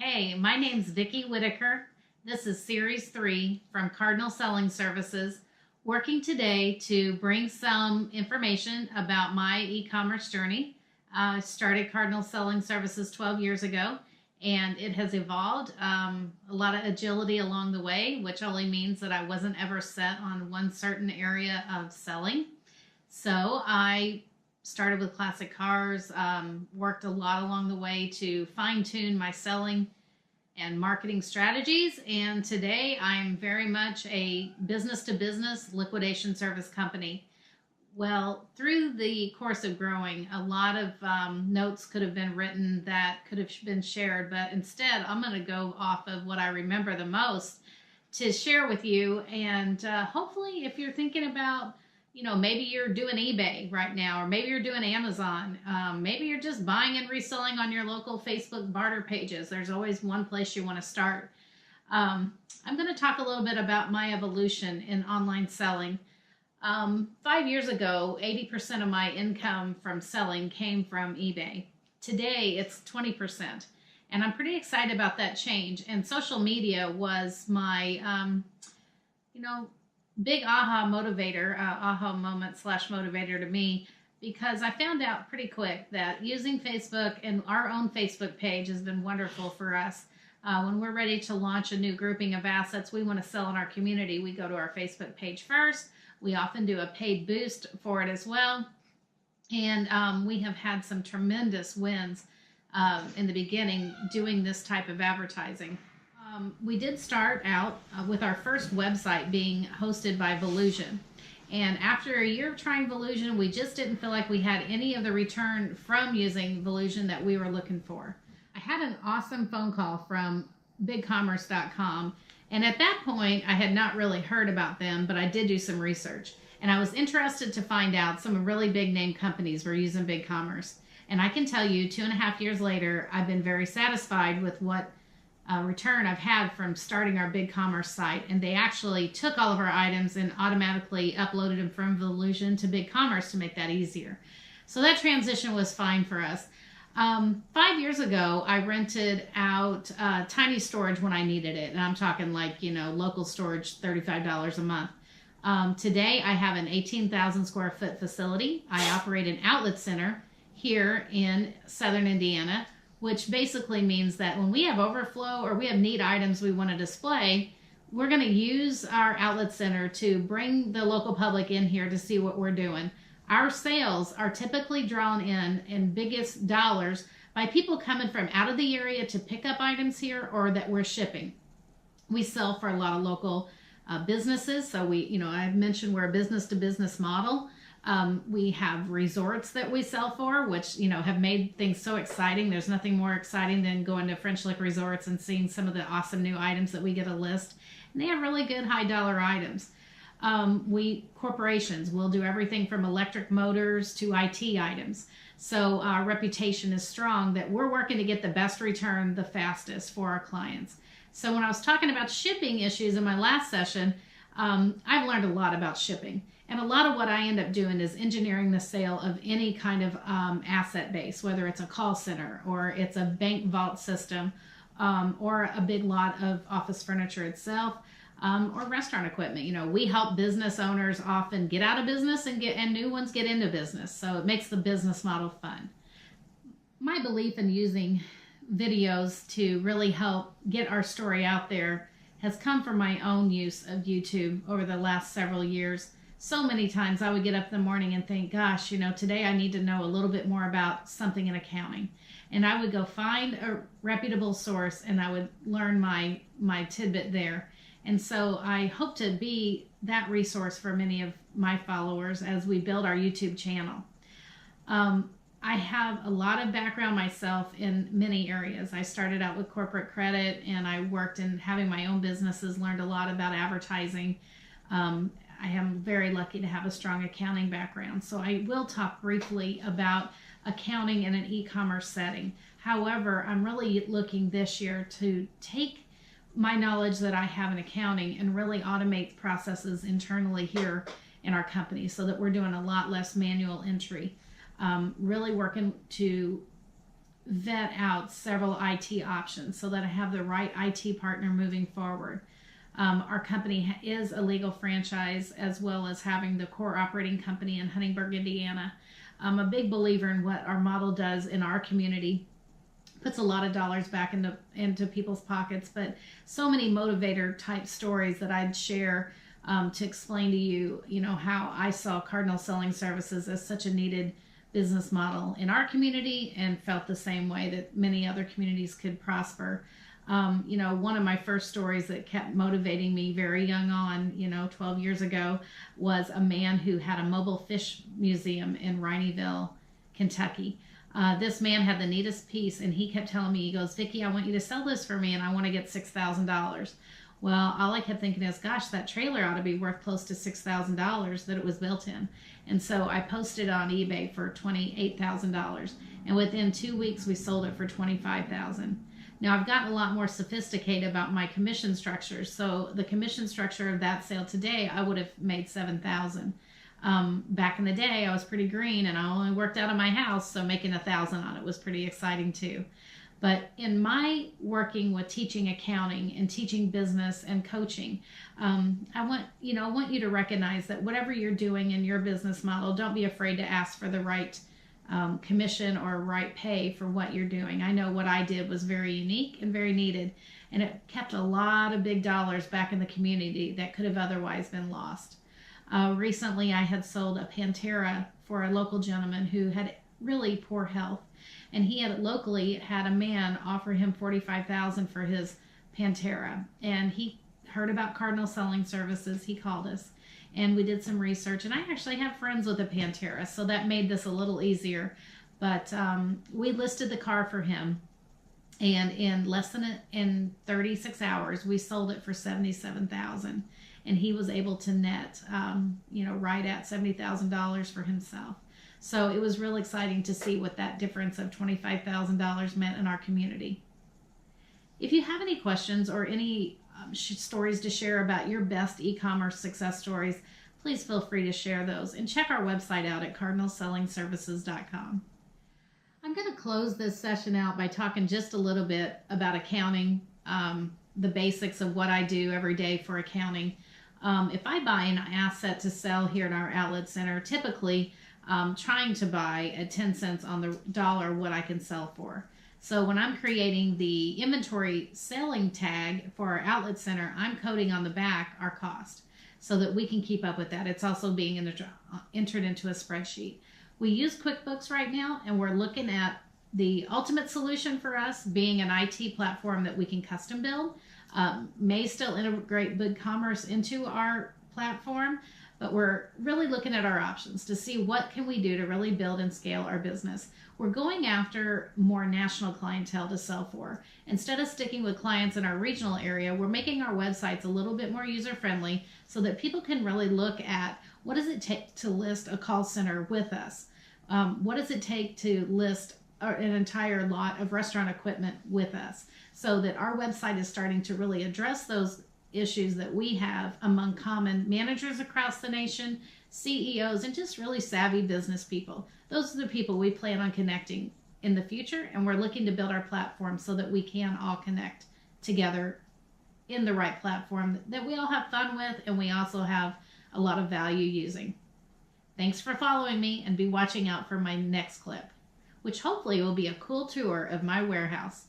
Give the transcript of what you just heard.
Hey, my name's Vicki Whitaker. This is Series 3 from Cardinal Selling Services, working today to bring some information about my e-commerce journey. I started Cardinal Selling Services 12 years ago, and it has evolved. A lot of agility along the way, which only means that I wasn't ever set on one certain area of selling. So I started with classic cars, worked a lot along the way to fine tune my selling and marketing strategies. And today I'm very much a business to business liquidation service company. Well, through the course of growing, a lot of notes could have been written that could have been shared, but instead I'm going to go off of what I remember the most to share with you. And hopefully, if you're thinking about maybe you're doing eBay right now, or maybe you're doing Amazon. Maybe you're just buying and reselling on your local Facebook barter pages. There's always one place you want to start. I'm going to talk a little bit about my evolution in online selling. 5 years ago, 80% of my income from selling came from eBay. Today, it's 20%. And I'm pretty excited about that change. And social media was my, big aha moment / motivator to me, because I found out pretty quick that using Facebook and our own Facebook page has been wonderful for us. When we're ready to launch a new grouping of assets we want to sell in our community, we go to our Facebook page first. We often do a paid boost for it as well. And we have had some tremendous wins in the beginning doing this type of advertising. We did start out with our first website being hosted by Volusion. And after a year of trying Volusion, we just didn't feel like we had any of the return from using Volusion that we were looking for. I had an awesome phone call from BigCommercecom. And at that point, I had not really heard about them, but I did do some research. And I was interested to find out some really big name companies were using BigCommerce. And I can tell you, 2.5 years later, I've been very satisfied with what return I've had from starting our BigCommerce site. And they actually took all of our items and automatically uploaded them from Volusion to BigCommerce to make that easier. So that transition was fine for us. 5 years ago, I rented out tiny storage when I needed it. And I'm talking like, local storage, $35 a month. Today, I have an 18,000 square foot facility. I operate an outlet center here in Southern Indiana, which basically means that when we have overflow or we have neat items we want to display, we're going to use our outlet center to bring the local public in here to see what we're doing. Our sales are typically drawn in biggest dollars by people coming from out of the area to pick up items here or that we're shipping. We sell for a lot of local businesses. So I've mentioned we're a business to business model. We have resorts that we sell for, which, have made things so exciting. There's nothing more exciting than going to French Lick resorts and seeing some of the awesome new items that we get a list. And they have really good high dollar items. Corporations will do everything from electric motors to IT items. So our reputation is strong that we're working to get the best return the fastest for our clients. So when I was talking about shipping issues in my last session, I've learned a lot about shipping. And a lot of what I end up doing is engineering the sale of any kind of asset base, whether it's a call center or it's a bank vault system or a big lot of office furniture itself or restaurant equipment. We help business owners often get out of business and new ones get into business. So it makes the business model fun. My belief in using videos to really help get our story out there has come from my own use of YouTube over the last several years. So many times I would get up in the morning and think, gosh, today I need to know a little bit more about something in accounting. And I would go find a reputable source and I would learn my tidbit there. And so I hope to be that resource for many of my followers as we build our YouTube channel. I have a lot of background myself in many areas. I started out with corporate credit and I worked in having my own businesses, learned a lot about advertising. I am very lucky to have a strong accounting background. So I will talk briefly about accounting in an e-commerce setting. However, I'm really looking this year to take my knowledge that I have in accounting and really automate processes internally here in our company so that we're doing a lot less manual entry. Really working to vet out several IT options so that I have the right IT partner moving forward. Our company is a legal franchise, as well as having the core operating company in Huntingburg, Indiana. I'm a big believer in what our model does in our community. Puts a lot of dollars back into people's pockets, but so many motivator type stories that I'd share to explain to you, how I saw Cardinal Selling Services as such a needed business model in our community, and felt the same way that many other communities could prosper. One of my first stories that kept motivating me very young on, 12 years ago, was a man who had a mobile fish museum in Rhineyville, Kentucky. This man had the neatest piece, and he kept telling me, he goes, "Vicki, I want you to sell this for me, and I want to get $6,000. Well, all I kept thinking is, gosh, that trailer ought to be worth close to $6,000 that it was built in. And so I posted on eBay for $28,000. And within 2 weeks, we sold it for $25,000. Now, I've gotten a lot more sophisticated about my commission structures. So the commission structure of that sale today, I would have made $7,000. Back in the day, I was pretty green, and I only worked out of my house, so making $1,000 on it was pretty exciting too. But in my working with teaching accounting and teaching business and coaching, I want you to recognize that whatever you're doing in your business model, don't be afraid to ask for the right commission or right pay for what you're doing. I know what I did was very unique and very needed, and it kept a lot of big dollars back in the community that could have otherwise been lost. Recently, I had sold a Pantera for a local gentleman who had really poor health. And he had locally had a man offer him $45,000 for his Pantera. And he heard about Cardinal Selling Services. He called us, and we did some research. And I actually have friends with a Pantera, so that made this a little easier. But we listed the car for him, and in 36 hours, we sold it for $77,000. And he was able to net, right at $70,000 for himself. So it was real exciting to see what that difference of $25,000 meant in our community. If you have any questions or any stories to share about your best e-commerce success stories, please feel free to share those, and check our website out at cardinalsellingservices.com. I'm going to close this session out by talking just a little bit about accounting, the basics of what I do every day for accounting. If I buy an asset to sell here at our outlet center, typically trying to buy at 10 cents on the dollar what I can sell for. So when I'm creating the inventory selling tag for our outlet center, I'm coding on the back our cost so that we can keep up with that. It's also being entered into a spreadsheet. We use QuickBooks right now, and we're looking at the ultimate solution for us being an IT platform that we can custom build. May still integrate BigCommerce into our platform, but we're really looking at our options to see what can we do to really build and scale our business. We're going after more national clientele to sell for. Instead of sticking with clients in our regional area, we're making our websites a little bit more user-friendly so that people can really look at what does it take to list a call center with us? What does it take to list an entire lot of restaurant equipment with us? So that our website is starting to really address those issues that we have among common managers across the nation, CEOs, and just really savvy business people. Those are the people we plan on connecting in the future, and we're looking to build our platform so that we can all connect together in the right platform that we all have fun with and we also have a lot of value using. Thanks for following me, and be watching out for my next clip, which hopefully will be a cool tour of my warehouse.